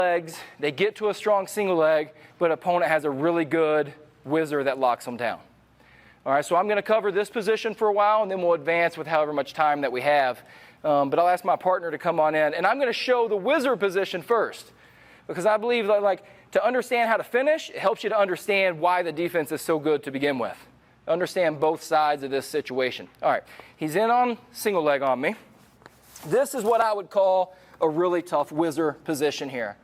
legs, they get to a strong single leg, but opponent has a really good wizzer that locks them down. All right, so I'm going to cover this position for a while, and then we'll advance with however much time that we have. But I'll ask my partner to come on in, and I'm going to show the wizzer position first, because I believe that, like, to understand how to finish, it helps you to understand why the defense is so good to begin with. Understand both sides of this situation. All right, he's in on single leg on me. This is what I would call a really tough wizzer position here,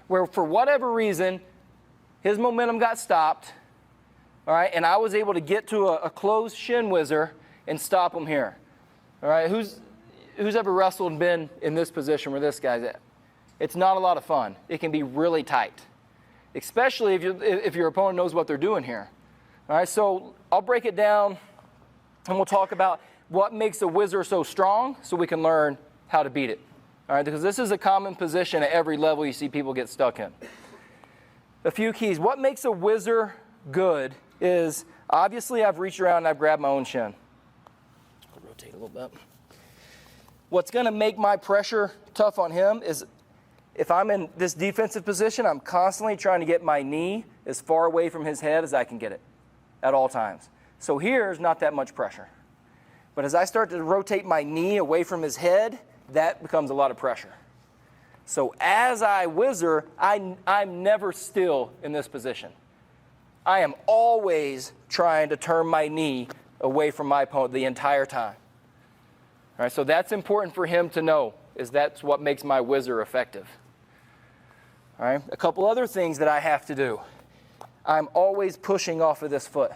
where for whatever reason, his momentum got stopped. All right, and I was able to get to a closed shin wizzer and stop him here. All right, who's ever wrestled and been in this position where this guy's at? It's not a lot of fun. It can be really tight, especially if your opponent knows what they're doing here. All right, so I'll break it down, and we'll talk about what makes a wizzer so strong so we can learn how to beat it. All right, because this is a common position at every level you see people get stuck in. A few keys. What makes a wizzer good is, obviously, I've reached around and I've grabbed my own shin. I'll rotate a little bit. What's going to make my pressure tough on him is if I'm in this defensive position, I'm constantly trying to get my knee as far away from his head as I can get it at all times. So here's not that much pressure. But as I start to rotate my knee away from his head, that becomes a lot of pressure. So as I wizzer, I'm never still in this position. I am always trying to turn my knee away from my opponent the entire time. All right, so that's important for him to know, is that's what makes my wizzer effective. All right, a couple other things that I have to do. I'm always pushing off of this foot.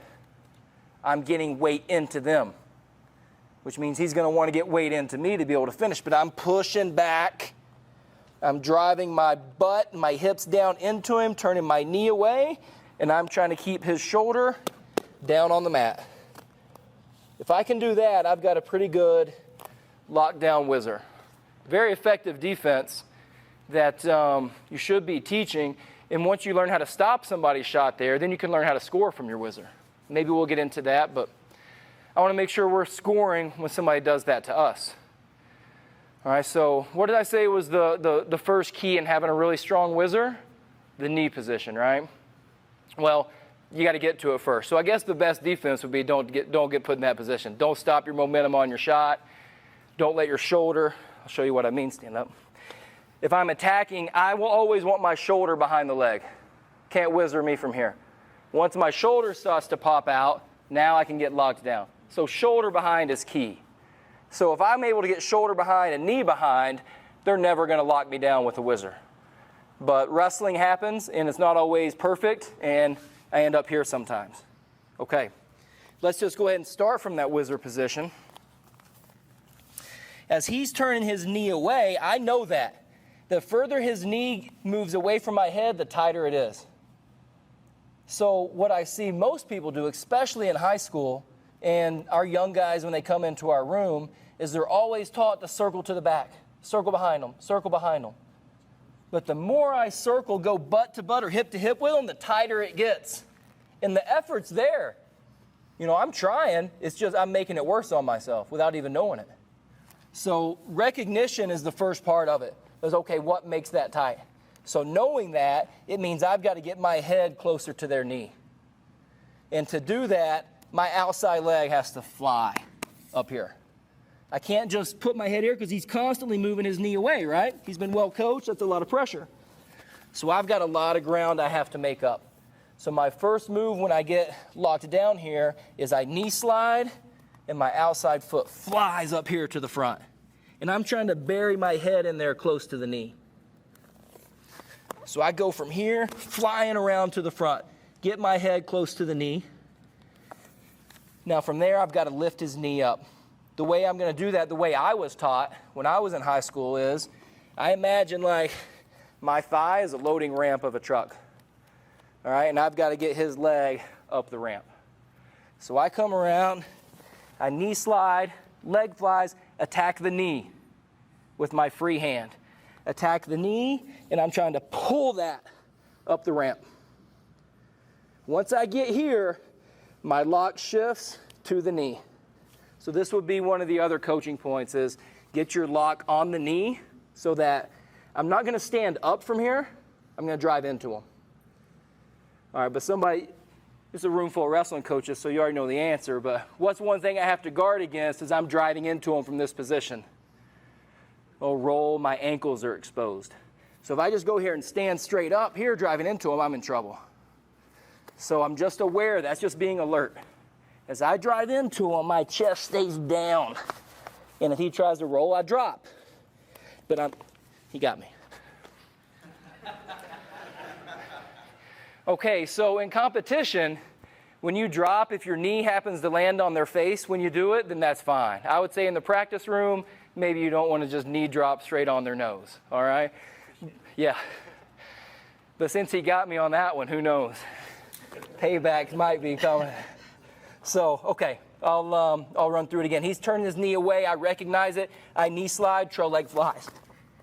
I'm getting weight into them, which means he's going to want to get weight into me to be able to finish, but I'm pushing back. I'm driving my butt and my hips down into him, turning my knee away, and I'm trying to keep his shoulder down on the mat. If I can do that, I've got a pretty good lockdown wizzer. Very effective defense that you should be teaching. And once you learn how to stop somebody's shot there, then you can learn how to score from your wizzer. Maybe we'll get into that, but I want to make sure we're scoring when somebody does that to us. All right, so what did I say was the first key in having a really strong wizzer? The knee position, right? Well, you got to get to it first. So I guess the best defense would be don't get put in that position. Don't stop your momentum on your shot. Don't let your shoulder, I'll show you what I mean, stand up. If I'm attacking, I will always want my shoulder behind the leg. Can't wizzer me from here. Once my shoulder starts to pop out, now I can get locked down. So shoulder behind is key. So if I'm able to get shoulder behind and knee behind, they're never going to lock me down with a wizzer. But wrestling happens, and it's not always perfect, and I end up here sometimes. Okay, let's just go ahead and start from that wizzer position. As he's turning his knee away, I know that. The further his knee moves away from my head, the tighter it is. So what I see most people do, especially in high school, and our young guys when they come into our room, is they're always taught to circle to the back, circle behind them, circle behind them. But the more I circle, go butt to butt or hip to hip with them, the tighter it gets. And the effort's there. You know, I'm trying. It's just I'm making it worse on myself without even knowing it. So recognition is the first part of it. Is, okay, what makes that tight? So knowing that, it means I've got to get my head closer to their knee. And to do that, my outside leg has to fly up here. I can't just put my head here because he's constantly moving his knee away, right? He's been well coached. That's a lot of pressure. So I've got a lot of ground I have to make up. So my first move when I get locked down here is I knee slide, and my outside foot flies up here to the front. And I'm trying to bury my head in there close to the knee. So I go from here, flying around to the front, get my head close to the knee. Now from there, I've got to lift his knee up. The way I'm going to do that, the way I was taught when I was in high school is, I imagine like my thigh is a loading ramp of a truck. All right, and I've got to get his leg up the ramp. So I come around, I knee slide, leg flies, attack the knee with my free hand. Attack the knee, and I'm trying to pull that up the ramp. Once I get here, my lock shifts to the knee. So this would be one of the other coaching points is get your lock on the knee so that I'm not going to stand up from here, I'm going to drive into him. All right, but somebody, this is a room full of wrestling coaches, so you already know the answer, but what's one thing I have to guard against as I'm driving into him from this position? Oh, roll, my ankles are exposed. So if I just go here and stand straight up here driving into him, I'm in trouble. So I'm just aware, that's just being alert. As I drive into him, my chest stays down. And if he tries to roll, I drop. But he got me. Okay, so in competition, when you drop, if your knee happens to land on their face when you do it, then that's fine. I would say in the practice room, maybe you don't want to just knee drop straight on their nose, all right? Yeah. But since he got me on that one, who knows? Payback might be coming. So, okay, I'll run through it again. He's turning his knee away. I recognize it. I knee slide, trail leg flies.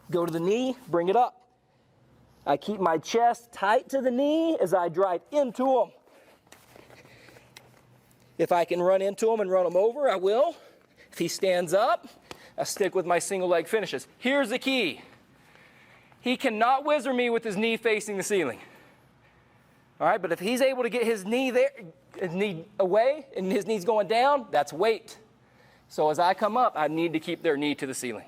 Go to the knee, bring it up. I keep my chest tight to the knee as I drive into him. If I can run into him and run him over, I will. If he stands up, I stick with my single leg finishes. Here's the key. He cannot wizzer me with his knee facing the ceiling. All right, but if he's able to get his knee there, his knee away, and his knee's going down, that's weight. So as I come up, I need to keep their knee to the ceiling.